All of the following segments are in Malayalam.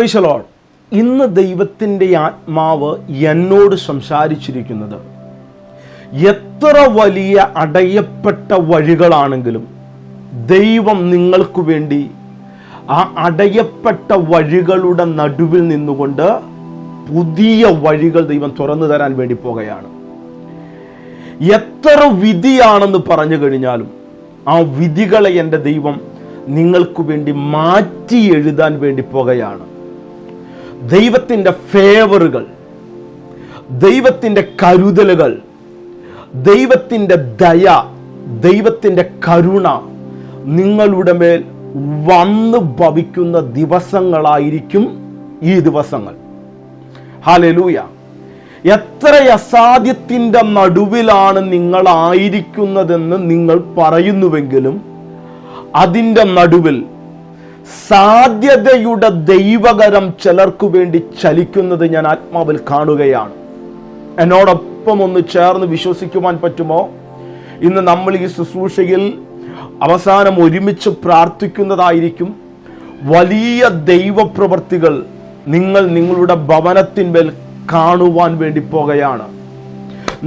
Praise the Lord. ഇന്ന് ദൈവത്തിൻ്റെ ആത്മാവ് എന്നോട് സംസാരിച്ചിരിക്കുന്നത്, എത്ര വലിയ അടയപ്പെട്ട വഴികളാണെങ്കിലും ദൈവം നിങ്ങൾക്ക് വേണ്ടി ആ അടയപ്പെട്ട വഴികളുടെ നടുവിൽ നിന്നുകൊണ്ട് പുതിയ വഴികൾ ദൈവം തുറന്നു തരാൻ വേണ്ടി പോകുകയാണ്. എത്ര വിധിയാണെന്ന് പറഞ്ഞു കഴിഞ്ഞാലും ആ വിധികളെ എൻ്റെ ദൈവം നിങ്ങൾക്ക് വേണ്ടി മാറ്റി എഴുതാൻ വേണ്ടി പോകുകയാണ്. ദൈവത്തിൻ്റെ ഫേവറുകൾ, ദൈവത്തിൻ്റെ കരുതലുകൾ, ദൈവത്തിൻ്റെ ദയ, ദൈവത്തിൻ്റെ കരുണ നിങ്ങളുടെ മേൽ വന്ന് ഭവിക്കുന്ന ദിവസങ്ങളായിരിക്കും ഈ ദിവസങ്ങൾ. ഹല്ലേലൂയ. എത്ര അസാധ്യത്തിൻ്റെ നടുവിലാണ് നിങ്ങളായിരിക്കുന്നതെന്ന് നിങ്ങൾ പറയുന്നുവെങ്കിലും അതിൻ്റെ നടുവിൽ സാധ്യതയുടെ ദൈവകരം ചിലർക്കു വേണ്ടി ചലിക്കുന്നത് ഞാൻ ആത്മാവിൽ കാണുകയാണ്. എന്നോടൊപ്പം ഒന്ന് ചേർന്ന് വിശ്വസിക്കുവാൻ പറ്റുമോ? ഇന്ന് നമ്മൾ ഈ ശുശ്രൂഷയിൽ അവസാനം ഒരുമിച്ച് പ്രാർത്ഥിക്കുന്നതായിരിക്കും. വലിയ ദൈവപ്രവൃത്തികൾ നിങ്ങൾ നിങ്ങളുടെ ഭവനത്തിന്മേൽ കാണുവാൻ വേണ്ടി പോകുകയാണ്.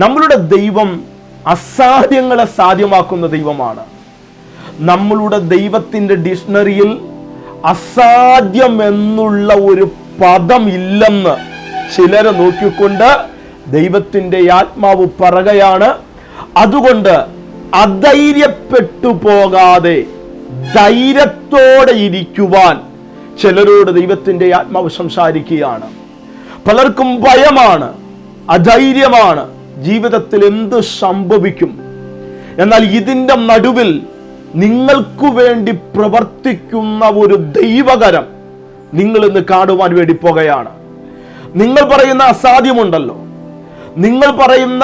നമ്മളുടെ ദൈവം അസാധ്യങ്ങളെ സാധ്യമാക്കുന്ന ദൈവമാണ്. നമ്മളുടെ ദൈവത്തിൻ്റെ ഡിക്ഷണറിയിൽ അസാധ്യം എന്നുള്ള ഒരു പദം ഇല്ലെന്ന് ചിലരെ നോക്കിക്കൊണ്ട് ദൈവത്തിൻ്റെ ആത്മാവ് പറയുകയാണ്. അതുകൊണ്ട് അധൈര്യപ്പെട്ടു പോകാതെ ധൈര്യത്തോടെ ഇരിക്കുവാൻ ചിലരോട് ദൈവത്തിൻ്റെ ആത്മാവ് സംസാരിക്കുകയാണ്. പലർക്കും ഭയമാണ്, അധൈര്യമാണ്, ജീവിതത്തിൽ എന്ത് സംഭവിക്കും. എന്നാൽ ഇതിൻ്റെ നടുവിൽ നിങ്ങൾക്ക് വേണ്ടി പ്രവർത്തിക്കുന്ന ഒരു ദൈവകരം നിങ്ങൾ ഇന്ന് കാണുവാൻ വേണ്ടി പോകുകയാണ്. നിങ്ങൾ പറയുന്ന അസാധ്യമുണ്ടല്ലോ, നിങ്ങൾ പറയുന്ന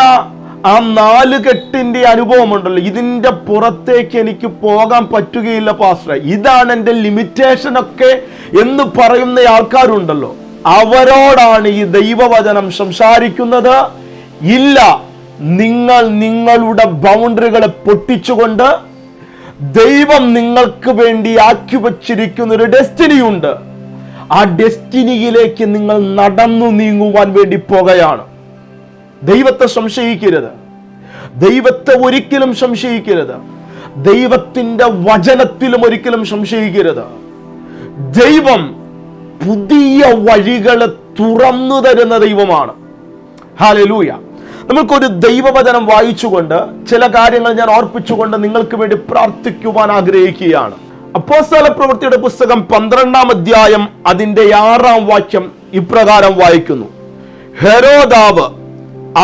ആ 4 കെട്ടിന്റെ അനുഭവമുണ്ടല്ലോ, ഇതിന്റെ പുറത്തേക്ക് എനിക്ക് പോകാൻ പറ്റുകയില്ല പാസ്റ്റർ, ഇതാണ് എൻ്റെ ലിമിറ്റേഷൻ ഒക്കെ എന്ന് പറയുന്ന ആൾക്കാരുണ്ടല്ലോ, അവരോടാണ് ഈ ദൈവവചനം സംസാരിക്കുന്നത്. ഇല്ല, നിങ്ങൾ നിങ്ങളുടെ ബൗണ്ടറികളെ പൊട്ടിച്ചുകൊണ്ട് ദൈവം നിങ്ങൾക്ക് വേണ്ടി ആക്കി വച്ചിരിക്കുന്ന ഒരു ഡെസ്റ്റിനി ഉണ്ട്. ആ ഡെസ്റ്റിനിയിലേക്ക് നിങ്ങൾ നടന്നു നീങ്ങുവാൻ വേണ്ടി പോകുകയാണ്. ദൈവത്തെ സംശയിക്കരുത്, ദൈവത്തെ ഒരിക്കലും സംശയിക്കരുത്, ദൈവത്തിൻ്റെ വചനത്തിലും ഒരിക്കലും സംശയിക്കരുത്. ദൈവം പുതിയ വഴികളെ തുറന്നു തരുന്ന ദൈവമാണ്. ഹല്ലേലൂയ. നമുക്കൊരു ദൈവവചനം വായിച്ചുകൊണ്ട് ചില കാര്യങ്ങൾ ഞാൻ ഓർപ്പിച്ചുകൊണ്ട് നിങ്ങൾക്ക് വേണ്ടി പ്രാർത്ഥിക്കുവാൻ ആഗ്രഹിക്കുകയാണ്. അപ്പോസ്തലപ്രവൃത്തിയുടെ പുസ്തകം 12-ാം അധ്യായം അതിന്റെ 6-ാം വാക്യം ഇപ്രകാരം വായിക്കുന്നു: ഹെരോദാവ്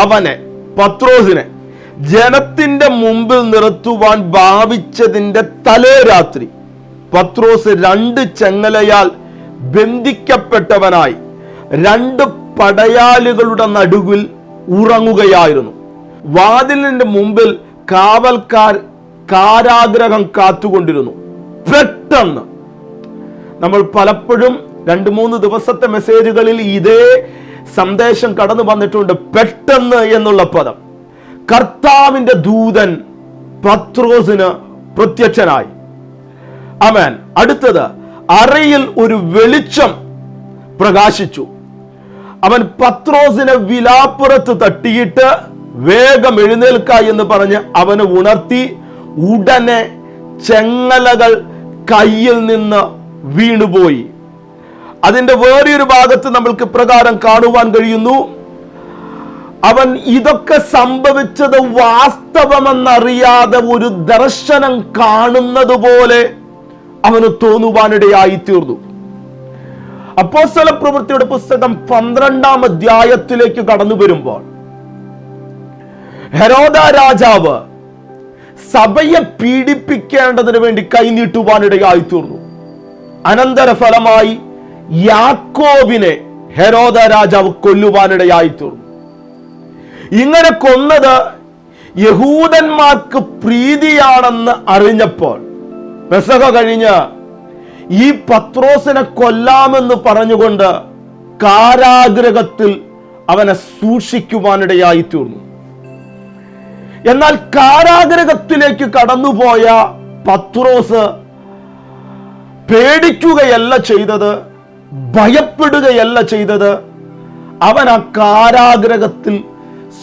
അവനെ, പത്രോസിനെ, ജനത്തിന്റെ മുമ്പിൽ നിർത്തുവാൻ ഭാവിച്ചതിന്റെ തലേ രാത്രി പത്രോസ് 2 ചെങ്ങലയാൽ ബന്ധിക്കപ്പെട്ടവനായി 2 പടയാളികളുടെ നടുവിൽ ഉറങ്ങുകയായിരുന്നു. വാതിലിന്റെ മുമ്പിൽ കാവൽക്കാർ കാരാഗ്രഹം കാത്തുകൊണ്ടിരുന്നു. പെട്ടെന്ന്, നമ്മൾ പലപ്പോഴും 2-3 ദിവസത്തെ മെസ്സേജുകളിൽ ഇതേ സന്ദേശം കടന്നു വന്നിട്ടുണ്ട്. പെട്ടെന്ന് എന്നുള്ള പദം. കർത്താവിന്റെ ദൂതൻ പത്രോസിന് പ്രത്യക്ഷനായി. ആമേൻ. അടുത്തത്, അറയിൽ ഒരു വെളിച്ചം പ്രകാശിച്ചു. അവൻ പത്രോസിനെ വിലാപ്പുറത്ത് തട്ടിയിട്ട് വേഗം എഴുന്നേൽക്ക എന്ന് പറഞ്ഞ് അവനെ ഉണർത്തി. ഉടനെ ചെങ്ങലകൾ കയ്യിൽ നിന്ന് വീണുപോയി. അതിന്റെ വേറൊരു ഭാഗത്ത് നമ്മൾക്ക് പ്രകാരം കാണുവാൻ കഴിയുന്നു, അവൻ ഇതൊക്കെ സംഭവിച്ചത് വാസ്തവമെന്നറിയാതെ ഒരു ദർശനം കാണുന്നത് പോലെ അവന് തോന്നുവാനിടയായി തീർന്നു. അപ്പോസ്തലപ്രവൃത്തിയുടെ പുസ്തകം 12-ാം അധ്യായത്തിലേക്ക് കടന്നു വരുമ്പോൾ ഹെരോദ രാജാവ് സഭയെ പീഡിപ്പിക്കേണ്ടതിന് വേണ്ടി കൈനീട്ടുവാനിടയായി തീർന്നു. അനന്തരഫലമായി യാക്കോബിനെ ഹെരോദ രാജാവ് കൊല്ലുവാനിടയായി തീർന്നു. ഇങ്ങനെ കൊന്നത് യഹൂദന്മാർക്ക് പ്രീതിയാണെന്ന് അറിഞ്ഞപ്പോൾ പെസഹ കഴിഞ്ഞ് ഈ പത്രോസിനെ കൊല്ലാമെന്ന് പറഞ്ഞുകൊണ്ട് കാരാഗ്രഹത്തിൽ അവനെ സൂക്ഷിക്കുവാനിടയായി തീർന്നു. എന്നാൽ കാരാഗ്രഹത്തിലേക്ക് കടന്നുപോയ പത്രോസ് പേടിക്കുകയല്ല ചെയ്തത്, ഭയപ്പെടുകയല്ല ചെയ്തത്, അവൻ ആ കാരാഗ്രഹത്തിൽ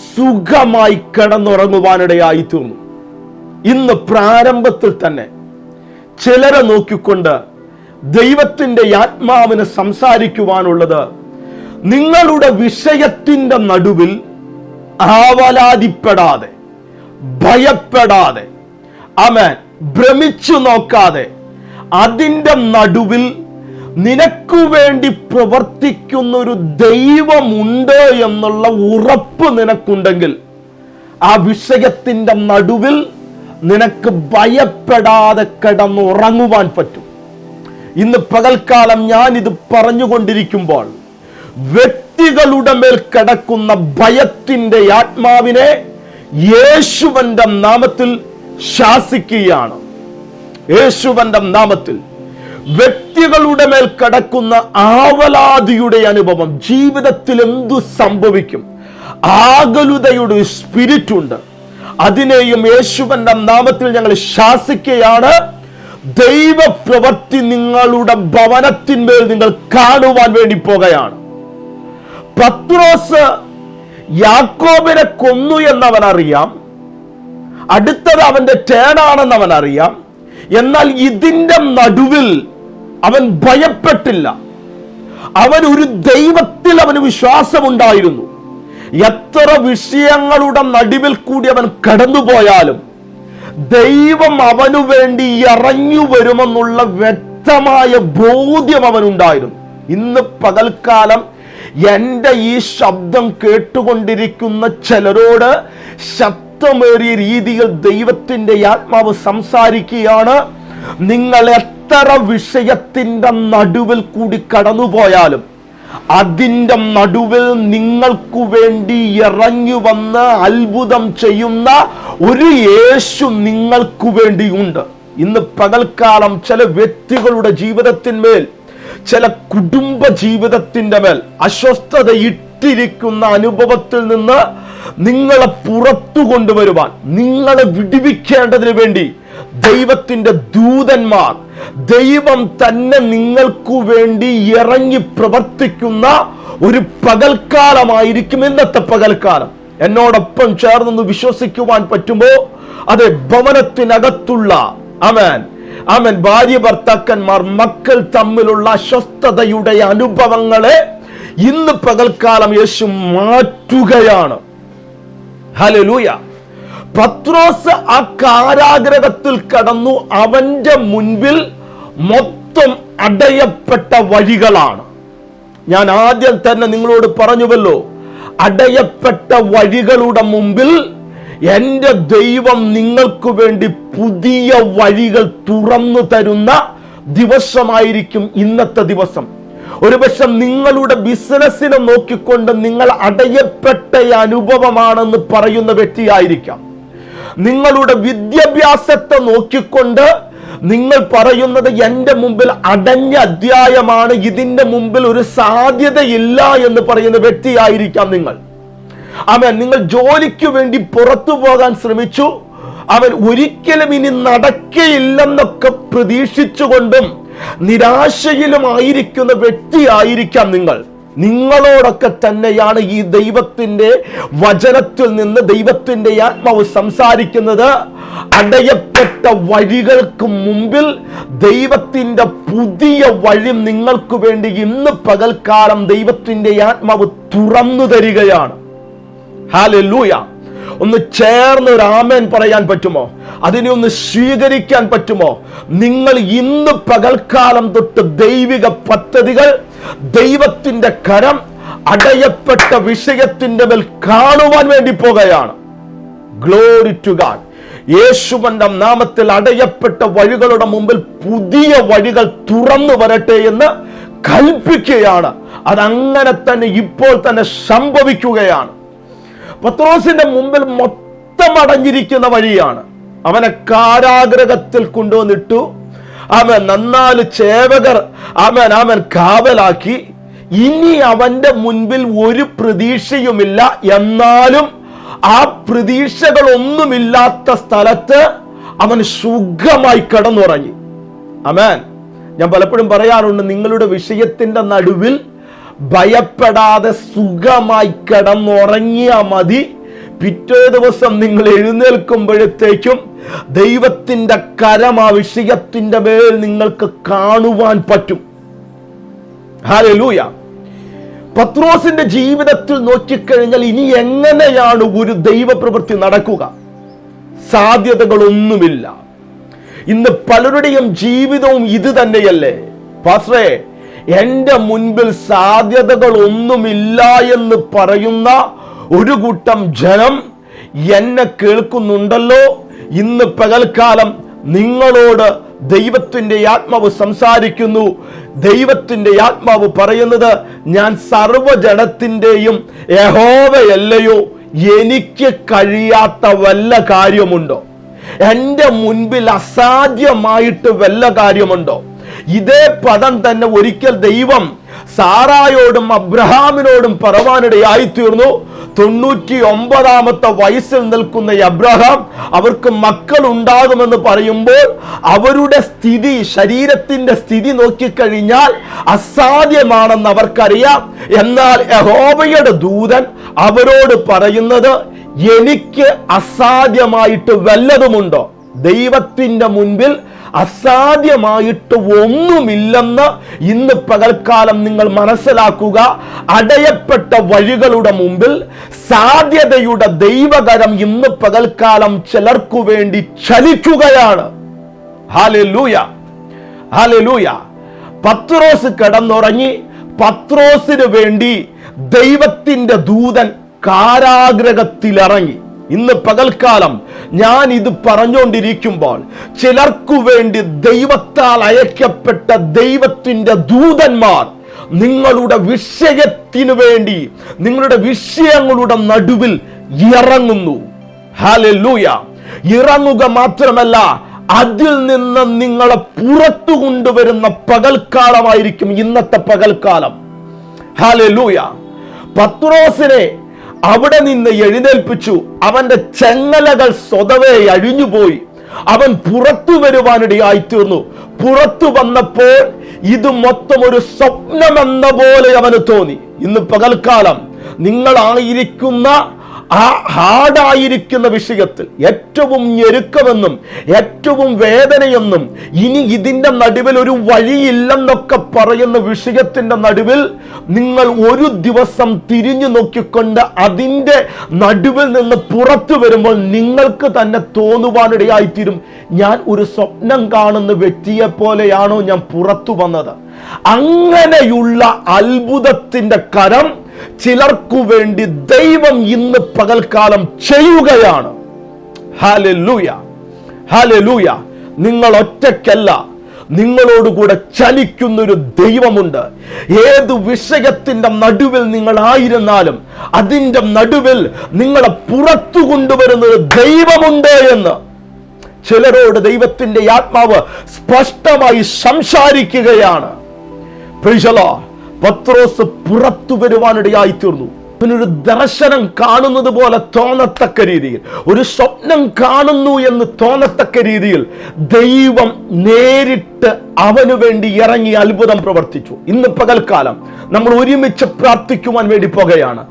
സുഖമായി കിടന്നുറങ്ങുവാനിടയായി തീർന്നു. ഇന്ന് പ്രാരംഭത്തിൽ തന്നെ ചിലരെ നോക്കിക്കൊണ്ട് ദൈവത്തിന്റെ ആത്മാവിന് സംസാരിക്കുവാനുള്ളത്, നിങ്ങളുടെ വിഷയത്തിന്റെ നടുവിൽ ആവലാതിപ്പെടാതെ, ഭയപ്പെടാതെ, ആമേൻ, ഭ്രമിച്ചു നോക്കാതെ, അതിൻ്റെ നടുവിൽ നിനക്കു വേണ്ടി പ്രവർത്തിക്കുന്ന ഒരു ദൈവമുണ്ട് എന്നുള്ള ഉറപ്പ് നിനക്കുണ്ടെങ്കിൽ ആ വിഷയത്തിന്റെ നടുവിൽ നിനക്ക് ഭയപ്പെടാതെ കിടന്നുറങ്ങുവാൻ പറ്റും. ഇന്ന് പകൽക്കാലം ഞാൻ ഇത് പറഞ്ഞുകൊണ്ടിരിക്കുമ്പോൾ വ്യക്തികളുടെ മേൽ കിടക്കുന്ന ഭയത്തിന്റെ ആത്മാവിനെ യേശുവിന്റെ നാമത്തിൽ ശാസിക്കുകയാണ്. യേശുവിന്റെ നാമത്തിൽ വ്യക്തികളുടെ മേൽ കിടക്കുന്ന ആവലാതിയുടെ അനുഭവം, ജീവിതത്തിൽ എന്തു സംഭവിക്കും, ആകുലതയുടെ സ്പിരിറ്റ് ഉണ്ട്, അതിനെയും യേശുവിന്റെ നാമത്തിൽ ഞങ്ങൾ ശാസിക്കുകയാണ്. ദൈവപ്രവൃത്തി നിങ്ങളുടെ ഭവനത്തിന്മേൽ നിങ്ങൾ കാണുവാൻ വേണ്ടി പോകുകയാണ്. പത്രോസ് യാക്കോബിനെ കൊന്നു എന്നവൻ അറിയാം, അടുത്തത് അവന്റെ ടേണാണെന്ന് അവൻ അറിയാം. എന്നാൽ ഇതിന്റെ നടുവിൽ അവൻ ഭയപ്പെട്ടില്ല. അവൻ ഒരു ദൈവത്തിൽ അവന് വിശ്വാസമുണ്ടായിരുന്നു. എത്ര വിഷയങ്ങളുടെ നടുവിൽ കൂടി അവൻ കടന്നുപോയാലും ദൈവം അവനു വേണ്ടി ഇറങ്ങി വരുമെന്നുള്ള വ്യക്തമായ ബോധ്യം അവനുണ്ടായിരുന്നു. ഇന്ന് പകൽക്കാലം എൻ്റെ ഈ ശബ്ദം കേട്ടുകൊണ്ടിരിക്കുന്ന ചിലരോട് ശക്തമേറിയ രീതിയിൽ ദൈവത്തിന്റെ ആത്മാവ് സംസാരിക്കുകയാണ്. നിങ്ങൾ എത്ര വിഷയത്തിന്റെ നടുവിൽ കൂടി കടന്നുപോയാലും അതിൻ്റെ നടുവിൽ നിങ്ങൾക്കു വേണ്ടി ഇറങ്ങി വന്ന് അത്ഭുതം ചെയ്യുന്ന ഒരു യേശു നിങ്ങൾക്കു വേണ്ടിയുണ്ട്. ഇന്ന് പകൽക്കാലം ചില വ്യക്തികളുടെ ജീവിതത്തിന്മേൽ, ചില കുടുംബ ജീവിതത്തിന്റെ മേൽ അസ്വസ്ഥത ഇട്ടിരിക്കുന്ന അനുഭവത്തിൽ നിന്ന് നിങ്ങളെ പുറത്തു കൊണ്ടുവരുവാൻ, നിങ്ങളെ വിടുവിക്കേണ്ടതിന് വേണ്ടി ദൈവത്തിന്റെ ദൂതന്മാർ, ദൈവം തന്നെ നിങ്ങൾക്കു വേണ്ടി ഇറങ്ങി പ്രവർത്തിക്കുന്ന ഒരു പകൽക്കാലമായിരിക്കും ഇന്നത്തെ പകൽക്കാലം. എന്നോടൊപ്പം ചേർന്ന് വിശ്വസിക്കുവാൻ പറ്റുമോ? അതെ, ഭവനത്തിനകത്തുള്ള ആമേൻ ആമേൻ ഭാര്യ ഭർത്താക്കന്മാർ, മക്കൾ തമ്മിലുള്ള അസ്വസ്ഥതയുടെ അനുഭവങ്ങളെ ഇന്ന് പകൽക്കാലം യേശു മാറ്റുകയാണ്. ഹല്ലേലൂയ. പത്രോസ് ആ കാരാഗ്രഹത്തിൽ കടന്നു. അവന്റെ മുൻപിൽ മൊത്തം അടയപ്പെട്ട വഴികളാണ്. ഞാൻ ആദ്യം തന്നെ നിങ്ങളോട് പറഞ്ഞുവല്ലോ, അടയപ്പെട്ട വഴികളുടെ മുമ്പിൽ എൻ്റെ ദൈവം നിങ്ങൾക്ക് വേണ്ടി പുതിയ വഴികൾ തുറന്നു തരുന്ന ദിവസമായിരിക്കും ഇന്നത്തെ ദിവസം. ഒരുപക്ഷെ നിങ്ങളുടെ ബിസിനസ്സിനെ നോക്കിക്കൊണ്ട് നിങ്ങൾ അടയപ്പെട്ട അനുഭവമാണെന്ന് പറയുന്ന വ്യക്തിയായിരിക്കാം. നിങ്ങളുടെ വിദ്യാഭ്യാസത്തെ നോക്കിക്കൊണ്ട് നിങ്ങൾ പറയുന്നത് എൻ്റെ മുമ്പിൽ അടഞ്ഞ അധ്യായമാണ്, ഇതിന്റെ മുമ്പിൽ ഒരു സാധ്യതയില്ല എന്ന് പറയുന്ന വ്യക്തിയായിരിക്കാം നിങ്ങൾ. അവൻ നിങ്ങൾ ജോലിക്ക് വേണ്ടി പുറത്തു പോകാൻ ശ്രമിച്ചു, അവൻ ഒരിക്കലും ഇനി നടക്കയില്ലെന്നൊക്കെ പ്രതീക്ഷിച്ചുകൊണ്ടും നിരാശയിലുമായിരിക്കുന്ന വ്യക്തിയായിരിക്കാം നിങ്ങൾ. നിങ്ങളോടൊക്കെ തന്നെയാണ് ഈ ദൈവത്തിന്റെ വചനത്തിൽ നിന്ന് ദൈവത്തിന്റെ ആത്മാവ് സംസാരിക്കുന്നത്. അടയപ്പെട്ട വഴികൾക്ക് മുമ്പിൽ ദൈവത്തിന്റെ പുതിയ വഴി നിങ്ങൾക്ക് വേണ്ടി ഇന്ന് പകൽക്കാലം ദൈവത്തിന്റെ ആത്മാവ് തുറന്നു തരികയാണ്. ഹല്ലേലൂയ. ഒന്ന് ചേർന്ന് ഒരു ആമേൻ പറയാൻ പറ്റുമോ? അതിനെ ഒന്ന് സ്വീകരിക്കാൻ പറ്റുമോ? നിങ്ങൾ ഇന്ന് പകൽക്കാലം തൊട്ട് ദൈവിക പദ്ധതികൾ, ദൈവത്തിന്റെ കരം അടയപ്പെട്ട വിഷയത്തിന്റെ മേൽ കാണുവാൻ വേണ്ടി പോകുകയാണ്. Glory to God. യേശുവിന്റെ നാമത്തിൽ അടയപ്പെട്ട വഴികളുടെ മുമ്പിൽ പുതിയ വഴികൾ തുറന്നു വരട്ടെ എന്ന് കൽപ്പിക്കുകയാണ്. അതങ്ങനെ തന്നെ ഇപ്പോൾ തന്നെ സംഭവിക്കുകയാണ്. പത്രോസിന്റെ മുമ്പിൽ മൊത്തം അടഞ്ഞിരിക്കുന്ന വഴിയാണ്. അവനെ കാരാഗ്രഹത്തിൽ കൊണ്ടുവന്നിട്ടു. അവൻ 4 ചേവകർ അവൻ കാവലാക്കി. ഇനി അവന്റെ മുൻപിൽ ഒരു പ്രതീക്ഷയുമില്ല. എന്നാലും ആ പ്രതീക്ഷകളൊന്നുമില്ലാത്ത സ്ഥലത്ത് അവൻ സുഖമായി കിടന്നുറങ്ങി. ആമേൻ. ഞാൻ പലപ്പോഴും പറയാറുണ്ട്, നിങ്ങളുടെ വിഷയത്തിന്റെ നടുവിൽ ഭയപ്പെടാതെ സുഖമായി കിടന്നുറങ്ങിയാൽ മതി. പിറ്റേ ദിവസം നിങ്ങൾ എഴുന്നേൽക്കുമ്പോഴത്തേക്കും ദൈവത്തിന്റെ കരം ആ വിഷയത്തിന്റെ മേൽ നിങ്ങൾക്ക് കാണുവാൻ പറ്റും. ഹല്ലേലൂയ. പത്രോസിന്റെ ജീവിതത്തിൽ നോക്കിക്കഴിഞ്ഞാൽ ഇനി എങ്ങനെയാണ് ഒരു ദൈവപ്രവൃത്തി നടക്കുക? സാധ്യതകളൊന്നുമില്ല. ഇന്ന് പലരുടെയും ജീവിതവും ഇത് തന്നെയല്ലേ? പാസ്റ്ററേ, എന്റെ മുൻപിൽ സാധ്യതകളൊന്നുമില്ല എന്ന് പറയുന്ന ഒരു കൂട്ടം ജനം എന്നെ കേൾക്കുന്നുണ്ടല്ലോ. ഇന്ന് പകൽക്കാലം നിങ്ങളോട് ദൈവത്തിന്റെ ആത്മാവ് സംസാരിക്കുന്നു. ദൈവത്തിന്റെ ആത്മാവ് പറയുന്നത്, ഞാൻ സർവ്വജനത്തിന്റെയും യഹോവയല്ലയോ? എനിക്ക് കഴിയാത്ത വല്ല കാര്യമുണ്ടോ? എന്റെ മുൻപിൽ അസാധ്യമായിട്ട് വല്ല കാര്യമുണ്ടോ? ഇതേ പദം തന്നെ ഒരിക്കൽ ദൈവം സാറായോടും അബ്രഹാമിനോടും പറവാനിടയായി തീർന്നു. 99 വയസ്സിൽ നിൽക്കുന്ന അബ്രഹാം അവർക്ക് മക്കൾ ഉണ്ടാകുമെന്ന് പറയുമ്പോൾ അവരുടെ സ്ഥിതി, ശരീരത്തിന്റെ സ്ഥിതി നോക്കിക്കഴിഞ്ഞാൽ അസാധ്യമാണെന്ന് അവർക്കറിയാം. എന്നാൽ യഹോവയുടെ ദൂതൻ അവരോട് പറയുന്നത്, എനിക്ക് അസാധ്യമായിട്ട് വല്ലതുമുണ്ടോ? ദൈവത്തിന്റെ മുൻപിൽ അസാധ്യമായിട്ട് ഒന്നുമില്ലെന്ന് ഇന്ന് പകൽക്കാലം നിങ്ങൾ മനസ്സിലാക്കുക. അടയപ്പെട്ട വഴികളുടെ മുമ്പിൽ സാധ്യതയുടെ ദൈവകരം ഇന്ന് പകൽക്കാലം ചിലർക്കു വേണ്ടി ചലിക്കുകയാണ്. Hallelujah, hallelujah. പത്രോസ് കിടന്നുറങ്ങി. പത്രോസിന് വേണ്ടി ദൈവത്തിന്റെ ദൂതൻ കാരാഗൃഹത്തിലിറങ്ങി. ഇന്ന് പകൽക്കാലം ഞാൻ ഇത് പറഞ്ഞുകൊണ്ടിരിക്കുമ്പോൾ ചിലർക്കു വേണ്ടി ദൈവത്താൽ അയക്കപ്പെട്ട ദൈവത്തിന്റെ ദൂതന്മാർ നിങ്ങളുടെ വിഷയത്തിനു വേണ്ടി, നിങ്ങളുടെ വിഷയങ്ങളുടെ നടുവിൽ ഇറങ്ങുന്നു. ഹല്ലേലൂയ. ഇറങ്ങുക മാത്രമല്ല, അതിൽ നിന്ന് നിങ്ങളെ പുറത്തു കൊണ്ടുവരുന്ന പകൽക്കാലമായിരിക്കും ഇന്നത്തെ പകൽക്കാലം. ഹല്ലേലൂയ. പത്രോസിനെ അവിടെ നിന്ന് എഴുന്നേൽപ്പിച്ചു. അവന്റെ ചെങ്ങലകൾ സ്വതവേ അഴിഞ്ഞുപോയി. അവൻ പുറത്തു വരുവാനിടയായി തീർന്നു. പുറത്തു വന്നപ്പോൾ ഇത് മൊത്തം ഒരു സ്വപ്നമെന്ന പോലെ അവന് തോന്നി. ഇന്ന് പകൽക്കാലം നിങ്ങളായിരിക്കുന്ന ആ ഹാർഡായിരിക്കുന്ന വിഷയത്തിൽ ഏറ്റവും ഞെരുക്കമെന്നും ഏറ്റവും വേദനയെന്നും ഇനി ഇതിന്റെ നടുവിൽ ഒരു വഴിയില്ലെന്നൊക്കെ പറയുന്ന വിഷയത്തിന്റെ നടുവിൽ നിങ്ങൾ ഒരു ദിവസം തിരിഞ്ഞു നോക്കിക്കൊണ്ട് അതിന്റെ നടുവിൽ നിന്ന് പുറത്തു വരുമ്പോൾ നിങ്ങൾക്ക് തന്നെ തോന്നുവാനിടയായിത്തീരും, ഞാൻ ഒരു സ്വപ്നം കാണുന്ന വ്യക്തിയെ പോലെയാണോ ഞാൻ പുറത്തു വന്നത്? അങ്ങനെയുള്ള അത്ഭുതത്തിന്റെ കരം ചിലർക്കു വേണ്ടി ദൈവം ഇന്ന് പകൽക്കാലം ചെയ്യുകയാണ്. Hallelujah, hallelujah. നിങ്ങൾ ഒറ്റയ്ക്കല്ല, നിങ്ങളോടുകൂടെ ചലിക്കുന്നൊരു ദൈവമുണ്ട്. ഏത് വിഷയത്തിന്റെ നടുവിൽ നിങ്ങളായിരുന്നാലും അതിന്റെ നടുവിൽ നിങ്ങളെ പുറത്തു കൊണ്ടുവരുന്നൊരു ദൈവമുണ്ട് എന്ന് ചിലരോട് ദൈവത്തിന്റെ ആത്മാവ് സ്പഷ്ടമായി സംസാരിക്കുകയാണ്. Praise the Lord. പത്രോസ് പുറത്തു വരുവാനിടയായി തീർന്നു. അവനൊരു ദർശനം കാണുന്നത് പോലെ തോന്നത്തക്ക രീതിയിൽ, ഒരു സ്വപ്നം കാണുന്നു എന്ന് തോന്നത്തക്ക രീതിയിൽ ദൈവം നേരിട്ട് അവനു വേണ്ടി ഇറങ്ങി അത്ഭുതം പ്രവർത്തിച്ചു. ഇന്ന് പകൽക്കാലം നമ്മൾ ഒരുമിച്ച് പ്രാർത്ഥിക്കുവാൻ വേണ്ടി പോകുകയാണ്.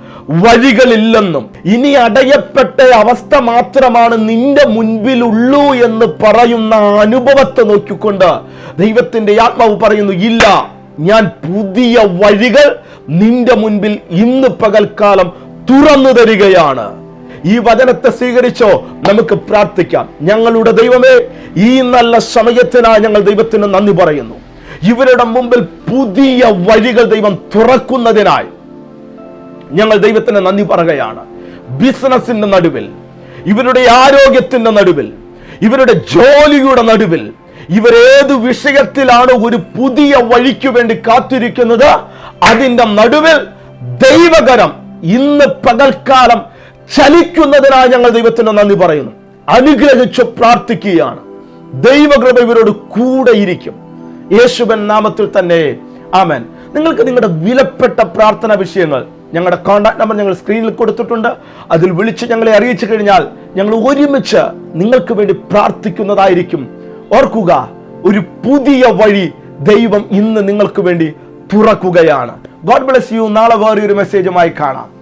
വഴികളില്ലെന്നും ഇനി അടയപ്പെട്ട അവസ്ഥ മാത്രമാണ് നിന്റെ മുൻപിലുള്ളൂ എന്ന് പറയുന്ന അനുഭവത്തെ നോക്കിക്കൊണ്ട് ദൈവത്തിന്റെ ആത്മാവ് പറയുന്നു, ഇല്ല, ഞാൻ പുതിയ വഴികൾ നിന്റെ മുൻപിൽ ഇന്ന് പകൽക്കാലം തുറന്നു തരികയാണ്. ഈ വചനത്തെ സ്വീകരിച്ചോ? നമുക്ക് പ്രാർത്ഥിക്കാം. ഞങ്ങളുടെ ദൈവമേ, ഈ നല്ല സമയത്തിനായി ഞങ്ങൾ ദൈവത്തിന് നന്ദി പറയുന്നു. ഇവരുടെ മുമ്പിൽ പുതിയ വഴികൾ ദൈവം തുറക്കുന്നതിനായി ഞങ്ങൾ ദൈവത്തിന് നന്ദി പറയുകയാണ്. ബിസിനസിന്റെ നടുവിൽ, ഇവരുടെ ആരോഗ്യത്തിന്റെ നടുവിൽ, ഇവരുടെ ജോലിയുടെ നടുവിൽ, ഇവരേത് വിഷയത്തിലാണ് ഒരു പുതിയ വഴിക്ക് വേണ്ടി കാത്തിരിക്കുന്നത്, അതിന്റെ നടുവിൽ ദൈവകരം ഇന്ന് പകൽക്കാലം ചലിക്കുന്നതിനായി ഞങ്ങൾ ദൈവത്തിന് നന്ദി പറയുന്നു. അനുഗ്രഹിച്ചു പ്രാർത്ഥിക്കുകയാണ്. ദൈവകൃപ ഇവരോട് കൂടെ ഇരിക്കും. യേശുവിൻ നാമത്തിൽ തന്നെ ആമേൻ. നിങ്ങൾക്ക് നിങ്ങളുടെ വിലപ്പെട്ട പ്രാർത്ഥന വിഷയങ്ങൾ ഞങ്ങളുടെ കോൺടാക്ട് നമ്പർ ഞങ്ങൾ സ്ക്രീനിൽ കൊടുത്തിട്ടുണ്ട്. അതിൽ വിളിച്ച് ഞങ്ങളെ അറിയിച്ചു കഴിഞ്ഞാൽ ഞങ്ങൾ ഒരുമിച്ച് നിങ്ങൾക്ക് വേണ്ടി പ്രാർത്ഥിക്കുന്നതായിരിക്കും. ഓർക്കുക, ഒരു പുതിയ വഴി ദൈവം ഇന്ന് നിങ്ങൾക്ക് വേണ്ടി തുറക്കുകയാണ്. God bless you. നാളെ വേറെ ഒരു മെസ്സേജുമായി കാണാം.